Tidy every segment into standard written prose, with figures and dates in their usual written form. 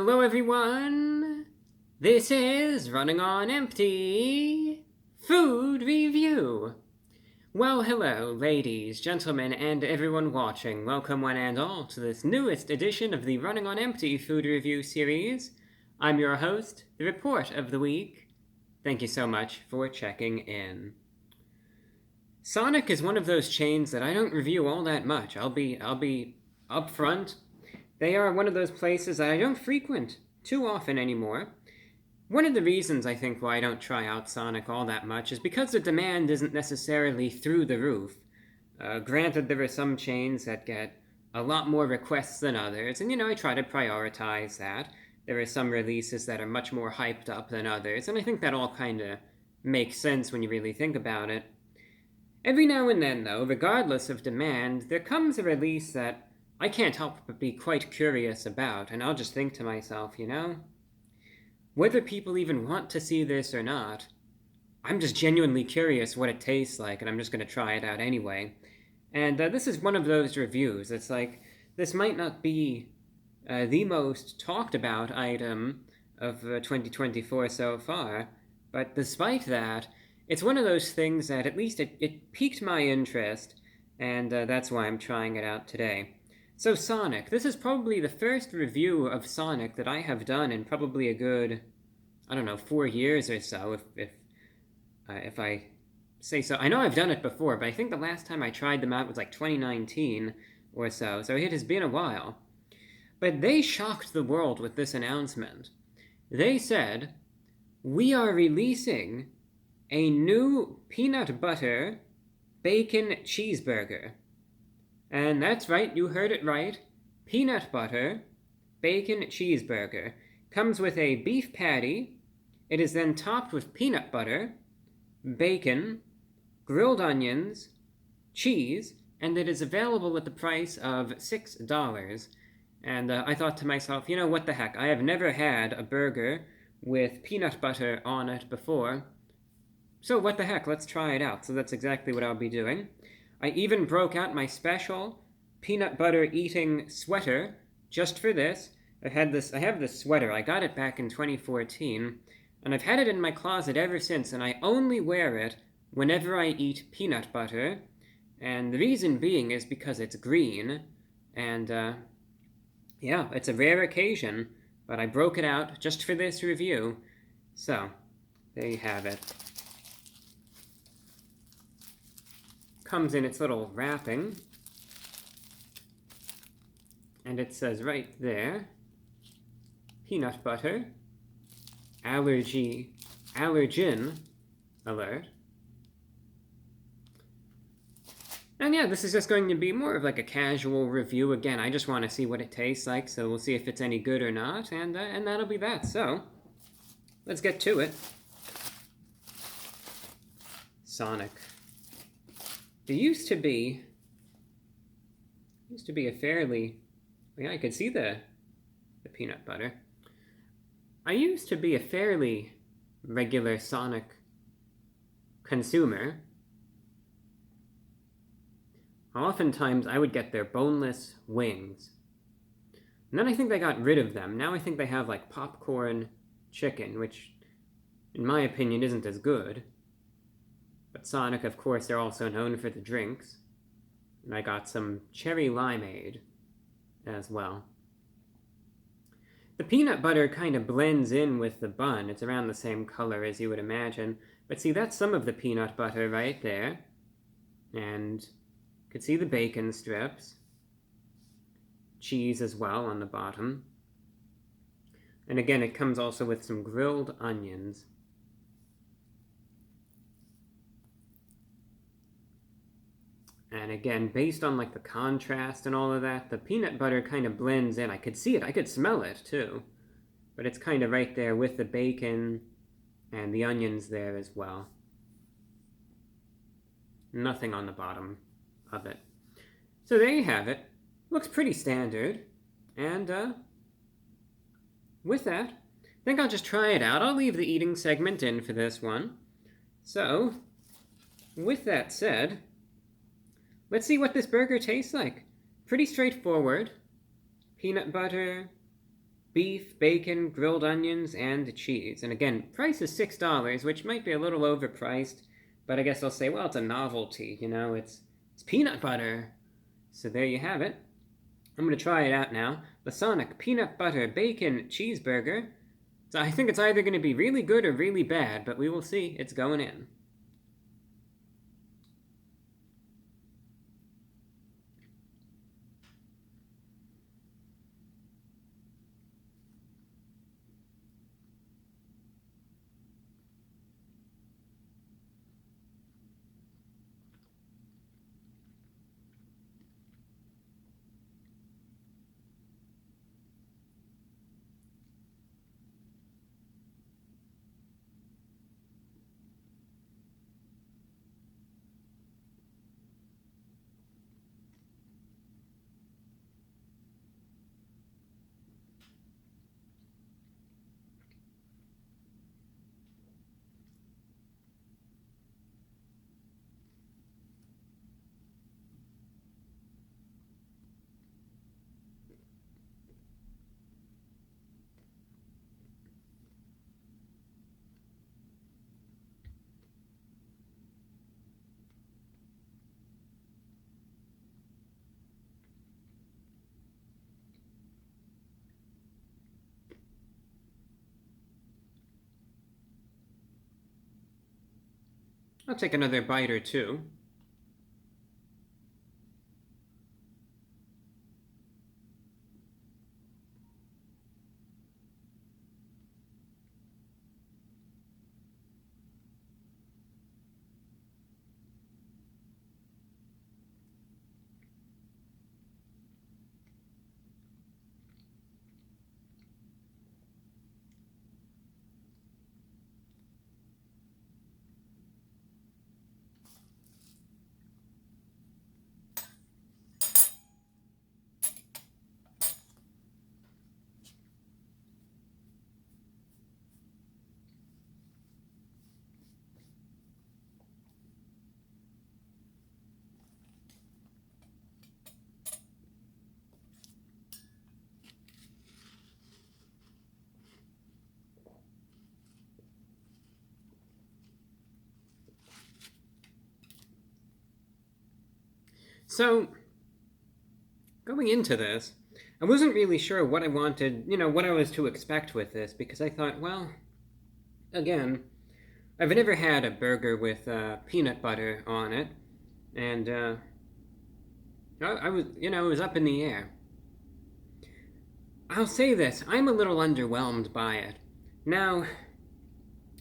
Hello everyone! This is Running on Empty Food Review. Well, hello, ladies, gentlemen, and everyone watching. Welcome one and all to this newest edition of the Running on Empty Food Review series. I'm your host, the Report of the Week. Thank you so much for checking in. Sonic is one of those chains that I don't review all that much. I'll be upfront. They are one of those places that I don't frequent too often anymore. One of the reasons I think why I don't try out Sonic all that much is because the demand isn't necessarily through the roof. Granted, there are some chains that get a lot more requests than others, and I try to prioritize that. There are some releases that are much more hyped up than others, and I think that all kind of makes sense when you really think about it. Every now and then, though, regardless of demand, there comes a release that I can't help but be quite curious about, and I'll just think to myself, whether people even want to see this or not, I'm just genuinely curious what it tastes like, and I'm just going to try it out anyway. And this is one of those reviews. It's like, this might not be the most talked about item of 2024 so far, but despite that, it's one of those things that at least it piqued my interest, and that's why I'm trying it out today. So Sonic, this is probably the first review of Sonic that I have done in probably a good, 4 years or so, if I say so. I know I've done it before, but I think the last time I tried them out was like 2019 or so it has been a while. But they shocked the world with this announcement. They said, "We are releasing a new peanut butter bacon cheeseburger." And that's right, you heard it right. Peanut butter bacon cheeseburger. Comes with a beef patty. It is then topped with peanut butter, bacon, grilled onions, cheese, and it is available at the price of $6. And I thought to myself, what the heck? I have never had a burger with peanut butter on it before. So what the heck? Let's try it out. So that's exactly what I'll be doing. I even broke out my special peanut butter eating sweater just for this. I have this sweater. I got it back in 2014, and I've had it in my closet ever since, and I only wear it whenever I eat peanut butter. And the reason being is because it's green, and it's a rare occasion, but I broke it out just for this review. So, there you have it. Comes in its little wrapping, and it says right there, peanut butter, allergen alert. And this is just going to be more of like a casual review. Again, I just want to see what it tastes like, so we'll see if it's any good or not, and that'll be that. So, let's get to it. Sonic. It used to be a fairly, I could see the peanut butter. I used to be a fairly regular Sonic consumer. Oftentimes I would get their boneless wings. And then I think they got rid of them. Now I think they have like popcorn chicken, which in my opinion isn't as good. But Sonic, of course, they're also known for the drinks. And I got some cherry limeade as well. The peanut butter kind of blends in with the bun. It's around the same color as you would imagine. But see, that's some of the peanut butter right there. And you could see the bacon strips. Cheese as well on the bottom. And again, it comes also with some grilled onions. And again, based on like the contrast and all of that, the peanut butter kind of blends in. I could see it, I could smell it too. But it's kind of right there with the bacon and the onions there as well. Nothing on the bottom of it. So there you have it. Looks pretty standard. And with that, I think I'll just try it out. I'll leave the eating segment in for this one. So, with that said, let's see what this burger tastes like. Pretty straightforward. Peanut butter, beef, bacon, grilled onions, and cheese. And again, price is $6, which might be a little overpriced, but I guess I'll say, well, it's a novelty, it's peanut butter. So there you have it. I'm going to try it out now. The Sonic Peanut Butter Bacon Cheeseburger. So I think it's either going to be really good or really bad, but we will see. It's going in. I'll take another bite or two. So, going into this, I wasn't really sure what I wanted, what I was to expect with this, because I thought, well, again, I've never had a burger with peanut butter on it, and I was, it was up in the air. I'll say this, I'm a little underwhelmed by it. Now,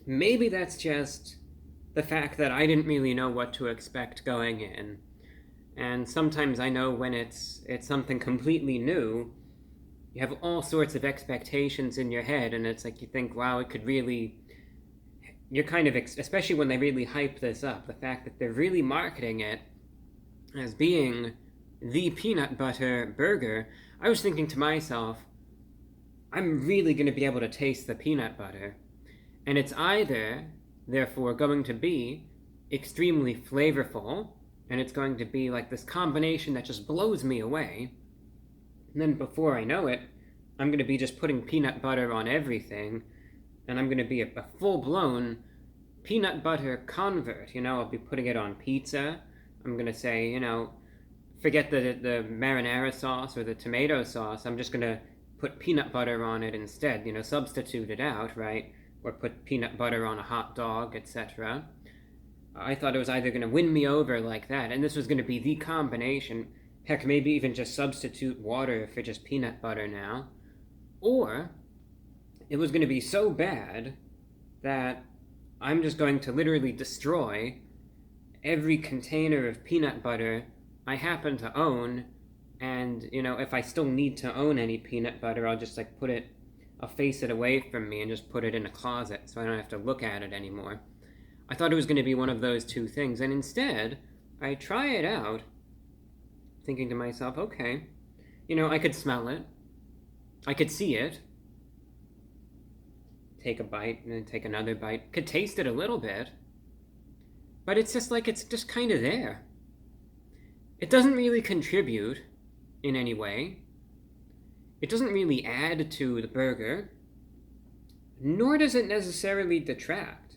maybe that's just the fact that I didn't really know what to expect going in. And sometimes I know when it's something completely new, you have all sorts of expectations in your head, and it's like you think, wow, it could really... You're kind of, especially when they really hype this up, the fact that they're really marketing it as being the peanut butter burger, I was thinking to myself, I'm really going to be able to taste the peanut butter. And it's either, therefore, going to be extremely flavorful, and it's going to be like this combination that just blows me away. And then before I know it, I'm going to be just putting peanut butter on everything, and I'm going to be a full-blown peanut butter convert. I'll be putting it on pizza. I'm going to say, forget the marinara sauce or the tomato sauce. I'm just going to put peanut butter on it instead, substitute it out, right? Or put peanut butter on a hot dog, etc. I thought it was either going to win me over like that, and this was going to be the combination. Heck, maybe even just substitute water for just peanut butter now. Or it was going to be so bad that I'm just going to literally destroy every container of peanut butter I happen to own, and, if I still need to own any peanut butter, I'll just, I'll face it away from me and just put it in a closet so I don't have to look at it anymore. I thought it was going to be one of those two things, and instead, I try it out, thinking to myself, okay, I could smell it, I could see it, take a bite, and then take another bite, could taste it a little bit, but it's just it's just kind of there. It doesn't really contribute in any way. it doesn't really add to the burger, nor does it necessarily detract.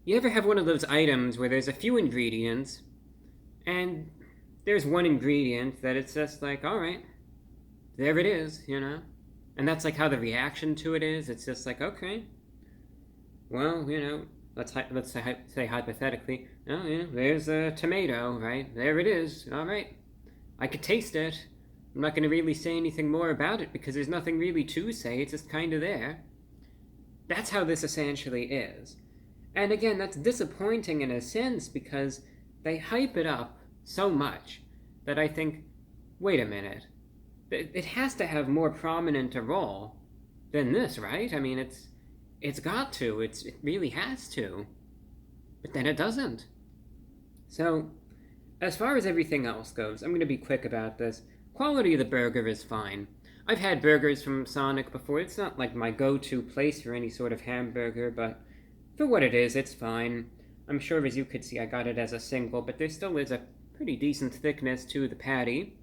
You ever have one of those items where there's a few ingredients, and there's one ingredient that it's just like, alright, there it is, you know? And that's like how the reaction to it is. It's just like, okay, well, you know, let's say hypothetically, oh, yeah, there's a tomato, right? There it is, alright. I could taste it. I'm not going to really say anything more about it because there's nothing really to say, it's just kind of there. That's how this essentially is. And again, that's disappointing in a sense because they hype it up so much that I think, wait a minute, it has to have more prominent a role than this, right? I mean, it's got to, it really has to. But then it doesn't. So, as far as everything else goes, I'm going to be quick about this. Quality of the burger is fine. I've had burgers from Sonic before. It's not like my go-to place for any sort of hamburger, but for what it is, it's fine. I'm sure, as you could see, I got it as a single, but there still is a pretty decent thickness to the patty.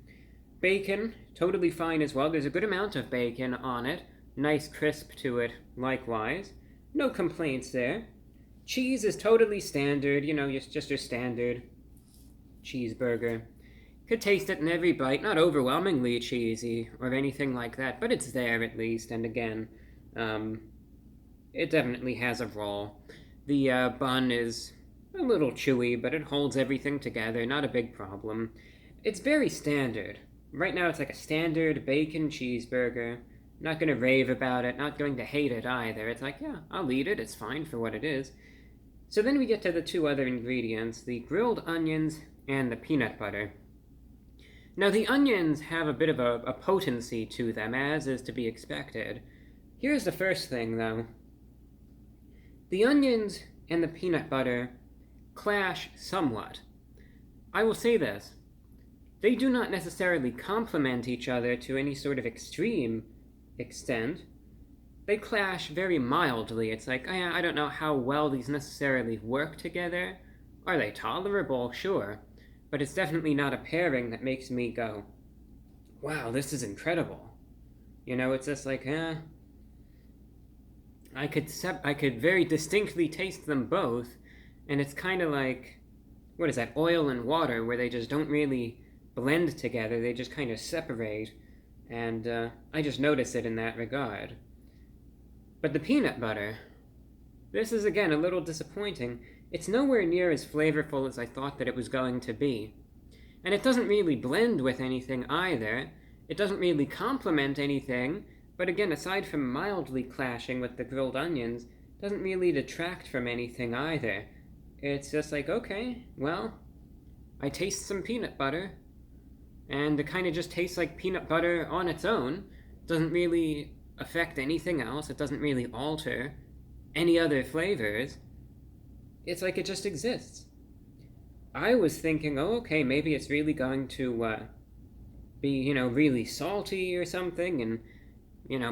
Bacon, totally fine as well. There's a good amount of bacon on it. Nice crisp to it, likewise. No complaints there. Cheese is totally standard, you know, just your standard cheeseburger. Could taste it in every bite, not overwhelmingly cheesy or anything like that, but it's there at least, and again, it definitely has a role. The bun is a little chewy, but it holds everything together, not a big problem. It's very standard. Right now it's like a standard bacon cheeseburger. Not gonna rave about it, not going to hate it either. It's like, yeah, I'll eat it, it's fine for what it is. So then we get to the two other ingredients, the grilled onions and the peanut butter. Now the onions have a bit of a potency to them, as is to be expected. Here's the first thing, though. The onions and the peanut butter clash somewhat. I will say this. They do not necessarily complement each other to any sort of extreme extent. They clash very mildly. It's like, I don't know how well these necessarily work together. Are they tolerable? Sure. But it's definitely not a pairing that makes me go, wow, this is incredible. You know, it's just like, I could very distinctly taste them both, and it's kind of like, what is that, oil and water, where they just don't really blend together, they just kind of separate, and I just notice it in that regard. But the peanut butter, this is again a little disappointing. It's nowhere near as flavorful as I thought that it was going to be. And it doesn't really blend with anything either. It doesn't really complement anything, but again, aside from mildly clashing with the grilled onions, it doesn't really detract from anything either. It's just like, okay, well, I taste some peanut butter, and it kind of just tastes like peanut butter on its own. It doesn't really affect anything else. It doesn't really alter any other flavors. It's like it just exists. I was thinking, oh, okay, maybe it's really going to be, really salty or something, and,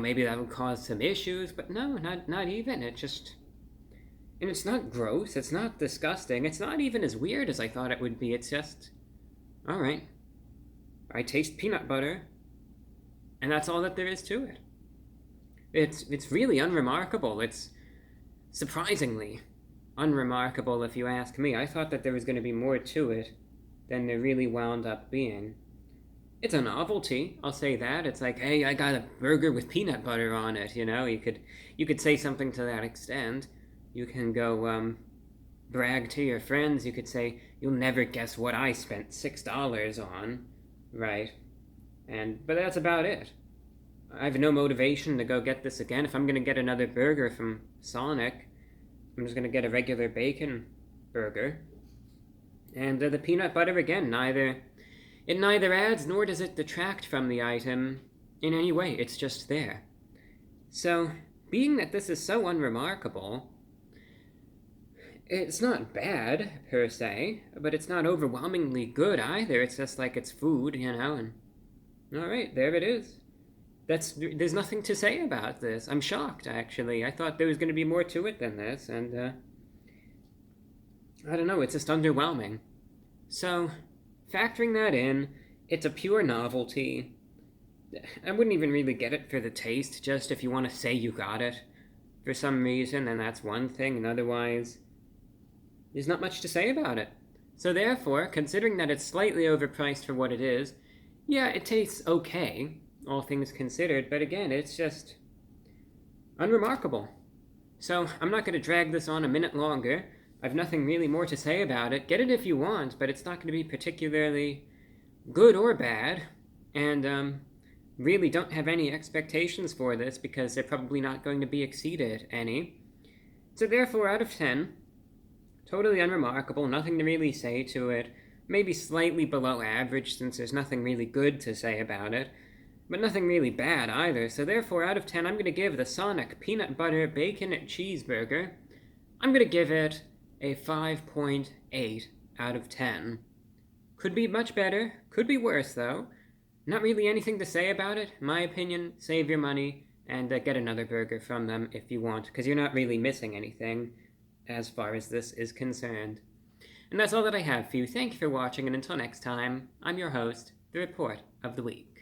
maybe that would cause some issues, but no, not even. It just... And it's not gross, it's not disgusting, it's not even as weird as I thought it would be. It's just, alright, I taste peanut butter, and that's all that there is to it. It's really unremarkable. It's surprisingly unremarkable, if you ask me. I thought that there was going to be more to it than there really wound up being. It's a novelty, I'll say that. It's like, hey, I got a burger with peanut butter on it, You could say something to that extent. You can go brag to your friends. You could say, you'll never guess what I spent $6 on, right? But that's about it. I have no motivation to go get this again. If I'm going to get another burger from Sonic, I'm just going to get a regular bacon burger. And the peanut butter, again, neither adds nor does it detract from the item in any way. It's just there. So, being that this is so unremarkable, it's not bad, per se, but it's not overwhelmingly good either. It's just like it's food, and alright, there it is. There's nothing to say about this. I'm shocked, actually. I thought there was going to be more to it than this, and, I don't know, it's just underwhelming. So, factoring that in, It's a pure novelty. I wouldn't even really get it for the taste, just if you want to say you got it for some reason, then that's one thing, and otherwise, there's not much to say about it. So therefore, considering that it's slightly overpriced for what it is, yeah, it tastes okay, all things considered, but again, it's just unremarkable. So I'm not going to drag this on a minute longer. I've nothing really more to say about it. Get it if you want, but it's not going to be particularly good or bad, and really don't have any expectations for this because they're probably not going to be exceeded any. So therefore, out of 10, totally unremarkable, nothing to really say to it, maybe slightly below average since there's nothing really good to say about it, but nothing really bad either. So therefore, out of 10, I'm going to give the Sonic Peanut Butter Bacon Cheeseburger, I'm going to give it a 5.8 out of 10. Could be much better, could be worse though. Not really anything to say about it. In my opinion, save your money and get another burger from them if you want, because you're not really missing anything as far as this is concerned. And that's all that I have for you. Thank you for watching, and until next time, I'm your host, The Report of the Week.